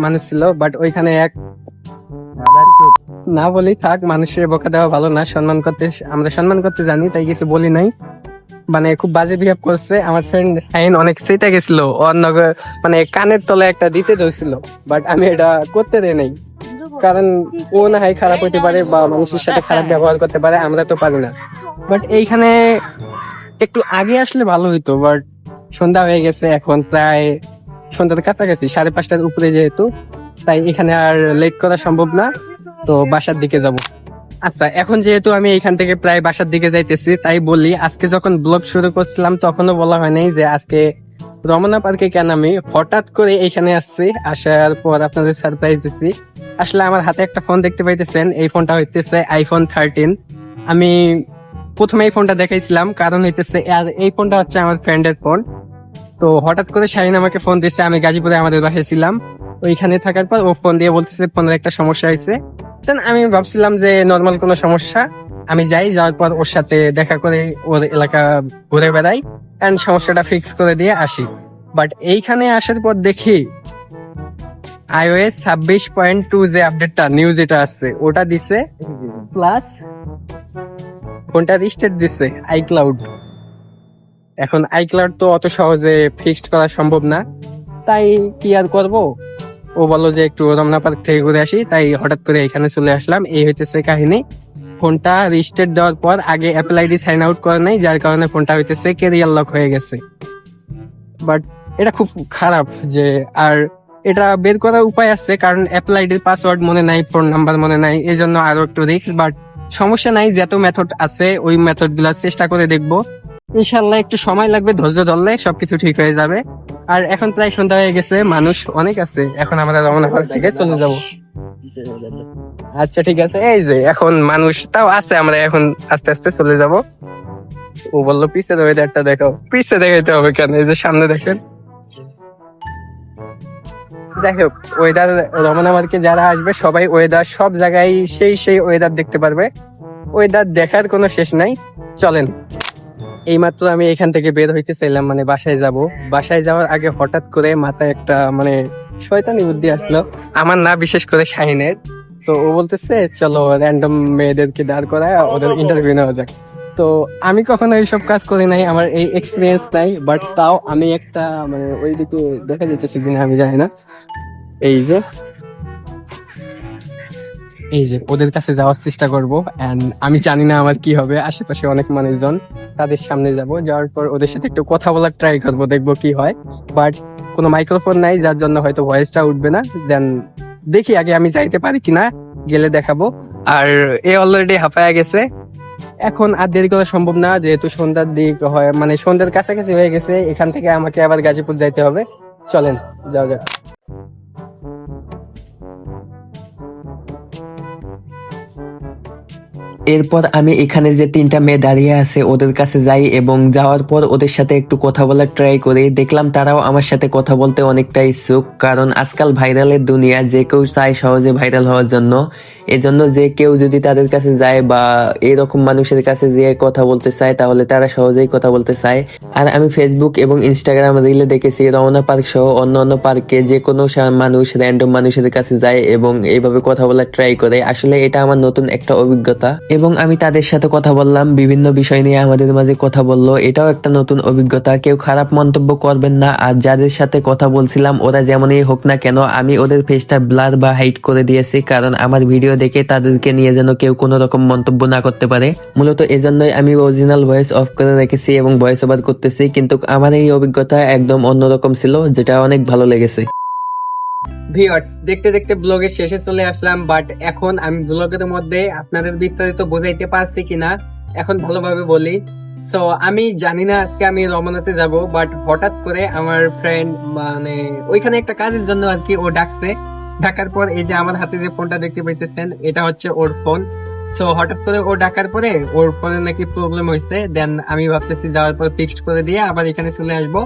মানুষ ছিল, বাট ওইখানে এক না বলি থাক, মানুষের বকা দেওয়া ভালো না, আমরা সম্মান করতে জানি, তাই কিছু বলি নাই। মানে খুব বাজে বিহেভ করছে আমার ফ্রেন্ড আইন, অনেক সেটা গেছিল অন্য, মানে কানের তলে একটা দিতে ধরছিল, বাট আমি এটা করতে দেই নাই, কারণ ও না হয় খারাপ হইতে পারে বা মানুষের সাথে খারাপ ব্যবহার করতে পারে, আমরা তো পারি না। বাট এইখানে একটু আগে আসলে ভালো হইতো, বাট সন্ধ্যা হয়ে গেছে, এখন প্রায় সন্ধ্যার কাছাকাছি, 5:30টার উপরে যেহেতু, তাই এখানে আর লেট করা সম্ভব না, তো বাসার দিকে যাব। আচ্ছা, এখন যেহেতু আমি এখান থেকে প্রায় বাসার দিকে যাইতেছি, তাই বলি আজকে যখন ব্লগ শুরু করছিলাম তখনও বলা হয় নাই যে আজকে রমনা পার্কে কেন আমি হঠাৎ করে এখানে আসছি। আসার পর আপনাদের সারপ্রাইজ দিচ্ছি। আসলে আমার হাতে একটা ফোন দেখতে পাইতেছেন, এই ফোনটা হইতেছে আইফোন 13। আমি প্রথমে এই ফোনটা দেখাইছিলাম, কারণ হইতেছে আর এই ফোনটা হচ্ছে আমার ফ্রেন্ডের ফোন। তো হঠাৎ করে শাহিন আমাকে ফোন দিয়েছে, আমি গাজীপুরে আমাদের বাসায় ছিলাম, ওইখানে থাকার পর ও ফোন দিয়ে বলতেছে ফোনের একটা সমস্যা হয়েছে। দেন আমি ভাবছিলাম যে নর্মাল কোনো সমস্যা, আমি যাওয়ার পর ওর সাথে দেখা করে ওর এলাকা ঘুরে বেড়াই এন্ড সমস্যাটা ফিক্স করে দিয়ে আসি। বাট এইখানে আসার পর দেখি iOS 26.2 যে আপডেটটা নিউজ এটা আসছে ওটা দিছে, প্লাস ফোনটা রিস্টার্ট দিছে আইক্লাউড। এখন আইক্লাউড তো অত সহজে ফিক্সড করা সম্ভব না, তাই কি আর করব। ও বললো যে একটু রমনা পার্ক থেকে ঘুরে আসি, তাই হঠাৎ করে এখানে চলে আসলাম। এই হইতেছে কাহিনী। ফোনটা রিস্টার্ট দেওয়ার পর আগে অ্যাপল আইডি সাইন আউট করে নাই, যার কারণে ফোনটা হইতেছে ক্যারিয়ার লক হয়ে গেছে। বাট এটা খুব খারাপ যে, আর এটা বের করার উপায় আছে, কারণ অ্যাপল আইডির পাসওয়ার্ড মনে নাই, ফোন নাম্বার মনে নাই, এই জন্য আরো একটু রিস্ক। বাট সমস্যা নাই, যত মেথড আছে ওই মেথড গুলা চেষ্টা করে দেখবো। ইনশাল্লাহ একটু সময় লাগবে, ধৈর্য ধরলে সবকিছু ঠিক হয়ে যাবে। আর এখন প্রায় সন্ধ্যা হয়ে গেছে, মানুষ অনেক আছে, এখন আমরা রমনা পার্ক থেকে চলে যাব। আচ্ছা ঠিক আছে, এই যে এখন মানুষ তাও আছে, আমরা এখন আস্তে আস্তে চলে যাব। ও বললো পিছের ওয়েদারটা দেখাও, পিছে দেখাইতে হবে কেন, এই যে সামনে দেখেন। যাই হোক, ওয়েদার রমনা পার্কে যারা আসবে সবাই ওয়েদার সব জায়গায় সেই ওয়েদার দেখতে পারবে, ওয়েদার দেখার কোনো শেষ নাই। চলেন, এইমাত্র আমি এখান থেকে বের হইতে চাইলাম, মানে বাসায় যাব। বাসায় যাওয়ার আগে হঠাৎ করে মাথায় একটা মানে শয়তানি বুদ্ধি আসলো আমার, না বিশেষ করে শাহিনের। তো ও বলতেছে চলো র্যান্ডম মেয়েদেরকে দাঁড় করায় ওদের ইন্টারভিউ নেওয়া যাক। তো আমি কখনো এইসব কাজ করি নাই, আমার এই এক্সপিরিয়েন্স নাই, বাট তাও আমি একটা মানে ওইদিকে দেখা যেতেছে কিনা আমি জানি না, এই যে ওদের কাছে যাওয়ার চেষ্টা করবো। এন্ড আমি জানি না আমার কি হবে, আশেপাশে অনেক মানুষজন, তাদের সামনে যাওয়ার পর ওদের সাথে একটু কথা বলার ট্রাই করবো, দেখবো কি হয়। বাট কোনো মাইক্রোফোন নাই, যার জন্য হয়তো ভয়েসটা উঠবে না। দেন দেখি আগে আমি যাইতে পারি কিনা, গেলে দেখাবো। আর এ অলরেডি হাঁপায়া গেছে, এখন আর দেরি করা সম্ভব না, যেহেতু সন্ধ্যার দিক হয়, মানে সন্ধ্যার কাছাকাছি হয়ে গেছে। এখান থেকে আমাকে আবার গাজীপুর যাইতে হবে। চলেন যাও যাক। এরপর আমি এখানে যে 3টা মেয়ে দাঁড়িয়ে আছে ওদের কাছে যাই এবং যাওয়ার পর ওদের সাথে একটু কথা বলার ট্রাই করি। দেখলাম তারাও আমার সাথে কথা বলতে অনেকটা ইচ্ছুক, কারণ আজকাল ভাইরালের দুনিয়া, যে কেউ চায় সহজে ভাইরাল হওয়ার জন্য। এজন্য যে কেউ যদি তাদের কাছে যায় বা এরকম মানুষের কাছে যে কথা বলতে চায়, তাহলে তারা সহজেই কথা বলতে চায়। আর আমি ফেসবুক এবং ইনস্টাগ্রাম রিলে দেখেছি রমনা পার্ক সহ অন্য পার্কে যে কোনো মানুষ র্যান্ডম মানুষের কাছে যায় এবং এইভাবে কথা বলার ট্রাই করে। আসলে এটা আমার নতুন একটা অভিজ্ঞতা এবং আমি তাদের সাথে কথা বললাম, বিভিন্ন বিষয় নিয়ে আমাদের মাঝে কথা বললো, এটাও একটা নতুন অভিজ্ঞতা। কেউ খারাপ মন্তব্য করবেন না। আর যাদের সাথে কথা বলছিলাম ওরা যেমনই হোক না কেন, আমি ওদের ফেসটা ব্লার বা হাইড করে দিয়েছি, কারণ আমার ভিডিও দেখে তাদেরকে নিয়ে যেন কেউ কোনো রকম মন্তব্য না করতে পারে। মূলত এজন্যই আমি অরিজিনাল ভয়েস অফ করে রেখেছি এবং ভয়েস ওভার করতেছি। কিন্তু আমার এই অভিজ্ঞতা একদম অন্যরকম ছিল, যেটা অনেক ভালো লেগেছে। ভিউয়ার্স, দেখতে দেখতে ব্লগের শেষে চলে আসলাম, বাট এখন আমি ব্লগের মধ্যে আপনাদের বিস্তারিত বোঝাইতে পারছি কিনা এখন ভালোভাবে বলি। সো আমি জানি না আজকে আমি রমনাতে যাব, বাট হঠাৎ করে আমার ফ্রেন্ড মানে ওইখানে একটা কাজের জন্য আর কি ও ডাকছে। ডাকার পর এই যে আমার হাতে যে ফোনটা দেখতে পাইতেছেন, এটা হচ্ছে ওর ফোন। সো হঠাৎ করে ও ডাকার পরে ওর ফোনে নাকি প্রবলেম হয়েছে। দেন আমি ভাবতেছি যাওয়ার পর ফিক্সড করে দিয়ে আবার এখানে চলে আসবো,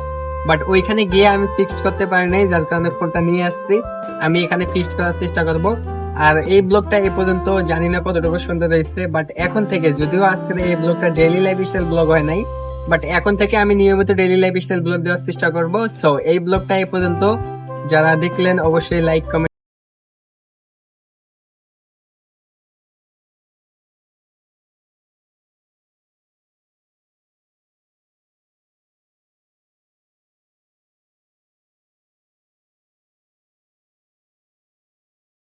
বাট ওইখানে গিয়ে আমি ফিক্সড করতে পারি নাই, যার কারণে ফোনটা নিয়ে আসছি। আমি এখানে ফিক্সড করার চেষ্টা করব। আর এই ব্লগটা এ পর্যন্ত জানি না কতটুকু সুন্দর হয়েছে, বাট এখন থেকে, যদিও আজকের এই ব্লগটা ডেইলি লাইফস্টাইল ব্লগ হয় নাই, বাট এখন থেকে আমি নিয়মিত ডেইলি লাইফস্টাইল ব্লগ দেওয়ার চেষ্টা করব। সো এই ব্লগটা এ পর্যন্ত। যারা দেখলেন অবশ্যই লাইক কমেন্ট